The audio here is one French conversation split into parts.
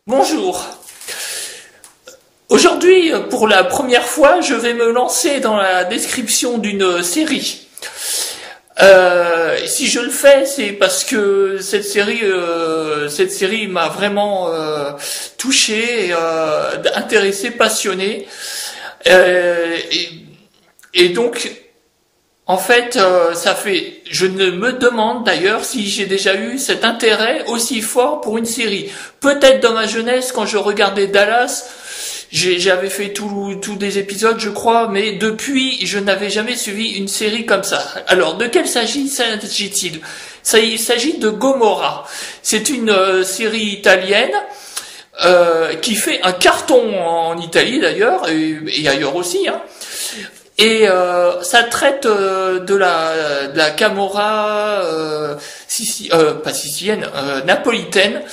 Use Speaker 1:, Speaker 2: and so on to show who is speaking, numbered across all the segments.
Speaker 1: Bonjour. Aujourd'hui, pour la première fois, je vais me lancer dans la description d'une série. Si je le fais, c'est parce que cette série m'a vraiment touché, intéressé, passionné. Et donc, en fait, je ne me demande d'ailleurs si j'ai déjà eu cet intérêt aussi fort pour une série. Peut-être dans ma jeunesse, quand je regardais Dallas, j'avais fait tous des épisodes, je crois, mais depuis, je n'avais jamais suivi une série comme ça. Alors, de quelle s'agit-il? Il s'agit de Gomorrah. C'est une série italienne qui fait un carton en Italie d'ailleurs, et ailleurs aussi, hein. Et ça traite de la Camorra pas sicilienne, napolitaine.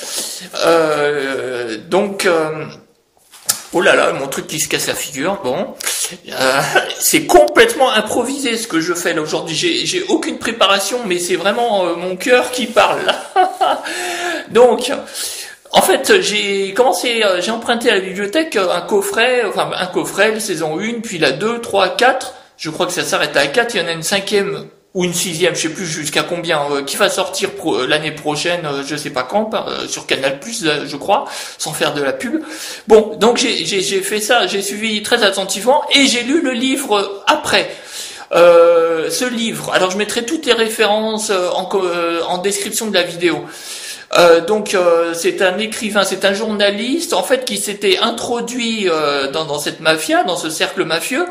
Speaker 1: Oh là là, mon truc qui se casse la figure. Bon, c'est complètement improvisé ce que je fais là aujourd'hui. J'ai aucune préparation, mais c'est vraiment mon cœur qui parle là. Donc, en fait, j'ai emprunté à la bibliothèque un coffret, la saison 1, puis la 2, 3, 4, je crois que ça s'arrête à 4, il y en a une 5e ou une 6e, je sais plus jusqu'à combien, qui va sortir l'année prochaine, je sais pas quand, sur Canal+, je crois, sans faire de la pub. Bon, donc j'ai fait ça, j'ai suivi très attentivement, et j'ai lu le livre après. Ce livre, alors je mettrai toutes les références en description de la vidéo. C'est un écrivain, c'est un journaliste en fait qui s'était introduit dans cette mafia, dans ce cercle mafieux,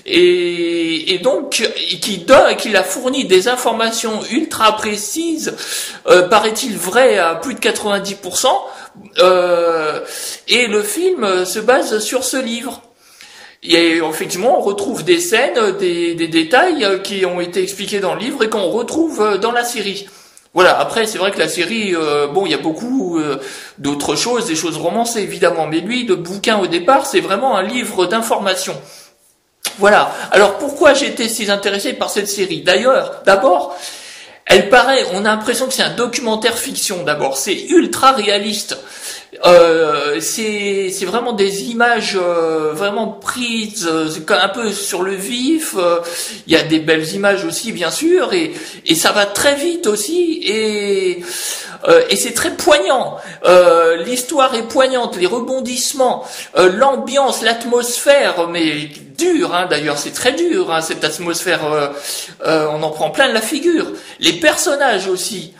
Speaker 1: et donc qui a fourni des informations ultra précises, paraît-il vraies à plus de 90%, et le film se base sur ce livre. Et effectivement, on retrouve des scènes, des détails qui ont été expliqués dans le livre et qu'on retrouve dans la série. Voilà, après c'est vrai que la série, il y a beaucoup d'autres choses, des choses romancées évidemment, mais lui, le bouquin au départ, c'est vraiment un livre d'information. Voilà, alors pourquoi j'ai été si intéressé par cette série? D'ailleurs, d'abord, on a l'impression que c'est un documentaire fiction d'abord, c'est ultra réaliste. C'est vraiment des images vraiment prises un peu sur le vif. Il y a des belles images aussi bien sûr, et ça va très vite aussi, et c'est très poignant. L'histoire est poignante, les rebondissements, l'ambiance, l'atmosphère, mais dur, hein, d'ailleurs c'est très dur, hein, cette atmosphère, on en prend plein de la figure. Les personnages aussi,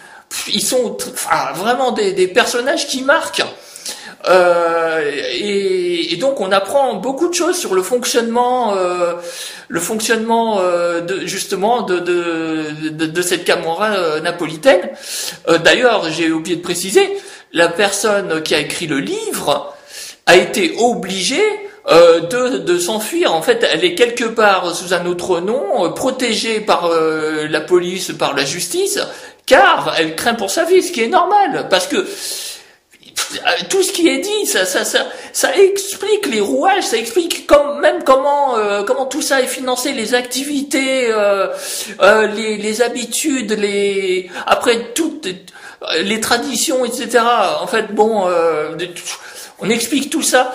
Speaker 1: ils sont vraiment des personnages qui marquent. Et donc on apprend beaucoup de choses sur le fonctionnement de cette Camorra napolitaine. D'ailleurs, j'ai oublié de préciser, la personne qui a écrit le livre a été obligée de s'enfuir. En fait, elle est quelque part sous un autre nom, protégée par la police, par la justice, car elle craint pour sa vie, ce qui est normal, parce que tout ce qui est dit, ça explique les rouages, ça explique comment tout ça est financé, les activités, les habitudes, après toutes les traditions, etc. En fait, on explique tout ça.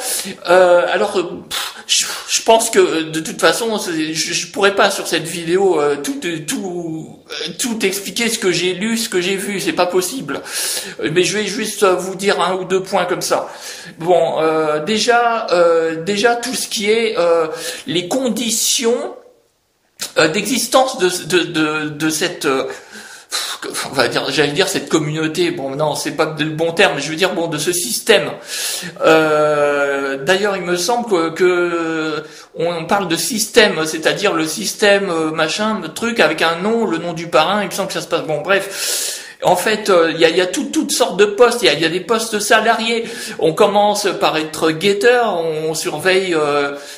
Speaker 1: Je pense que de toute façon, je pourrais pas sur cette vidéo tout expliquer ce que j'ai lu, ce que j'ai vu, c'est pas possible. Mais je vais juste vous dire un ou deux points comme ça. Bon, déjà tout ce qui est les conditions d'existence de cette j'allais dire cette communauté. Bon, non, c'est pas le bon terme, mais je veux dire de ce système. D'ailleurs, il me semble que on parle de système, c'est-à-dire le système truc avec un nom, le nom du parrain. Il me semble que ça se passe. Bon, bref. En fait, il y a toutes sortes de postes. Il y a des postes salariés. On commence par être guetteur, on surveille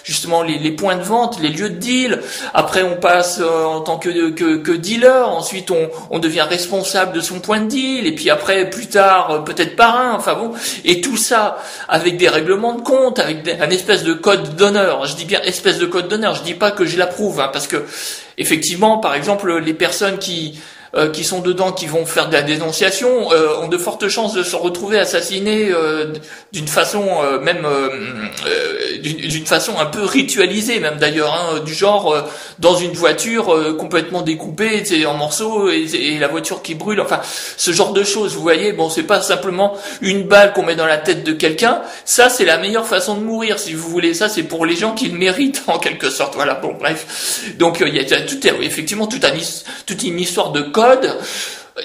Speaker 1: justement les points de vente, les lieux de deal. Après, on passe en tant que dealer. Ensuite, on devient responsable de son point de deal. Et puis après, plus tard, peut-être parrain. Enfin bon, et tout ça avec des règlements de compte, avec un espèce de code d'honneur. Je dis bien espèce de code d'honneur. Je dis pas que je l'approuve, hein, parce que effectivement, par exemple, les personnes qui qui sont dedans, qui vont faire de la dénonciation, ont de fortes chances de se retrouver assassinés d'une façon d'une façon un peu ritualisée même d'ailleurs, hein, du genre dans une voiture complètement découpée, en morceaux et la voiture qui brûle, enfin ce genre de choses. Vous voyez, bon, c'est pas simplement une balle qu'on met dans la tête de quelqu'un. Ça, c'est la meilleure façon de mourir, si vous voulez. Ça, c'est pour les gens qui le méritent en quelque sorte. Voilà. Bon, bref. Donc il y a effectivement toute une histoire de code,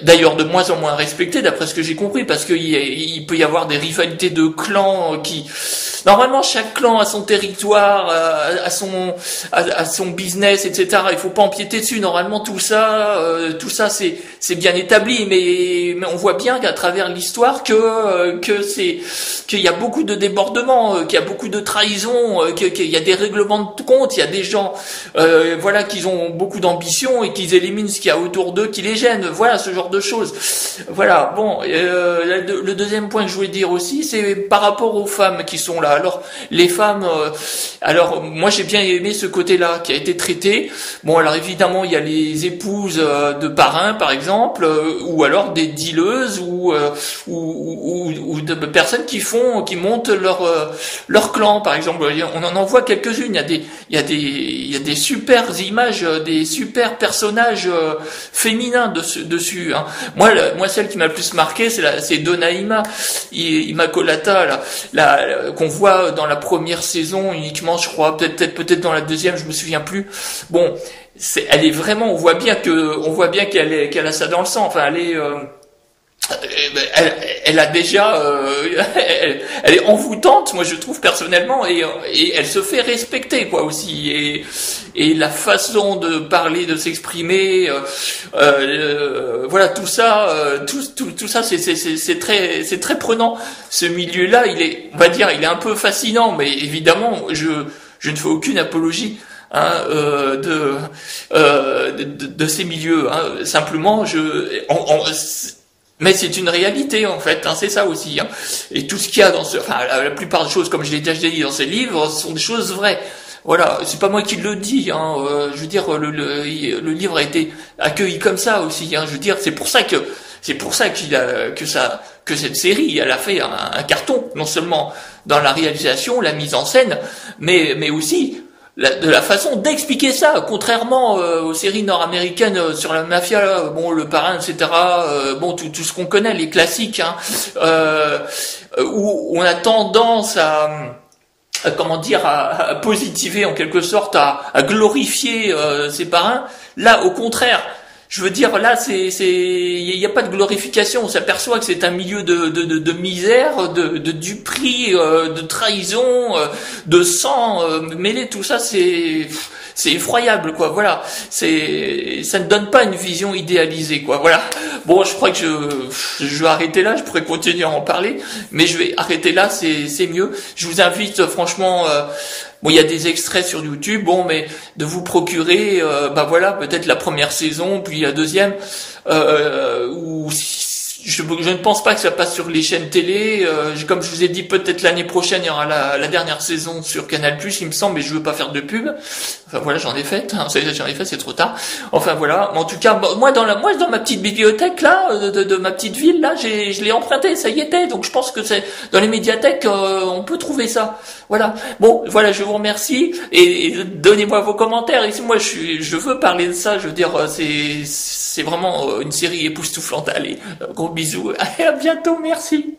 Speaker 1: d'ailleurs de moins en moins respectée d'après ce que j'ai compris, parce qu'il peut y avoir des rivalités de clans qui... Normalement, chaque clan a son territoire, a son business, etc. Il faut pas empiéter dessus. Normalement, tout ça, c'est bien établi. Mais on voit bien qu'à travers l'histoire qu'il y a beaucoup de débordements, qu'il y a beaucoup de trahisons, qu'il y a des règlements de compte. Il y a des gens, voilà, qui ont beaucoup d'ambition et qui éliminent ce qu'il y a autour d'eux, qui les gêne. Voilà, ce genre de choses. Voilà. Bon, le deuxième point que je voulais dire aussi, c'est par rapport aux femmes qui sont là. Alors les femmes, alors moi j'ai bien aimé ce côté-là qui a été traité. Bon, alors évidemment il y a les épouses de parrains par exemple, ou alors des dealeuses ou de personnes qui montent leur clan par exemple. On en voit quelques-unes. Il y a des super images, des super personnages féminins dessus. Hein. Moi celle qui m'a le plus marqué c'est Donna Immacolata là, qu'on voit dans la première saison uniquement, je crois, peut-être dans la deuxième, je me souviens plus. Bon, elle est vraiment, on voit bien qu'elle a ça dans le sang. Enfin, elle a déjà, elle est envoûtante, moi je trouve personnellement, et elle se fait respecter quoi aussi, et la façon de parler, de s'exprimer, voilà, tout ça, tout ça, c'est très prenant. Ce milieu-là, on va dire, il est un peu fascinant, mais évidemment, je ne fais aucune apologie. Hein, de ces milieux. Hein. Simplement, mais c'est une réalité en fait, hein, c'est ça aussi. Hein. Et tout ce qu'il y a la plupart des choses, comme je l'ai déjà dit dans ces livres, sont des choses vraies. Voilà, c'est pas moi qui le dis. Hein. Je veux dire, le livre a été accueilli comme ça aussi. Hein. Je veux dire, c'est pour ça que cette série, elle a fait un carton, non seulement dans la réalisation, la mise en scène, mais aussi de la façon d'expliquer ça, contrairement aux séries nord-américaines sur la mafia, bon, le parrain, etc., bon, tout ce qu'on connaît, les classiques, hein, où on a tendance à positiver en quelque sorte, à glorifier ces parrains. Là, au contraire, je veux dire, là, il n'y a pas de glorification. On s'aperçoit que c'est un milieu de misère, de duperie, de trahison, de sang mêlé. Tout ça, c'est effroyable, quoi. Voilà. Ça ne donne pas une vision idéalisée, quoi. Voilà. Bon, je crois que je vais arrêter là. Je pourrais continuer à en parler, mais je vais arrêter là. C'est mieux. Je vous invite, franchement. Bon, il y a des extraits sur YouTube, bon, mais de vous procurer, voilà, peut-être la première saison, puis la deuxième, ou je ne pense pas que ça passe sur les chaînes télé. Comme je vous ai dit, peut-être l'année prochaine, il y aura la dernière saison sur Canal+, il me semble, mais je veux pas faire de pub. Enfin voilà, j'en ai fait, hein, c'est trop tard. Enfin voilà, en tout cas, moi dans ma petite bibliothèque là, de ma petite ville là, je l'ai emprunté, ça y était. Donc je pense que c'est dans les médiathèques, on peut trouver ça. Voilà. Bon, voilà, je vous remercie et donnez-moi vos commentaires. Ici, moi, je veux parler de ça. Je veux dire, c'est vraiment une série époustouflante. Allez, gros bisous. À bientôt, merci.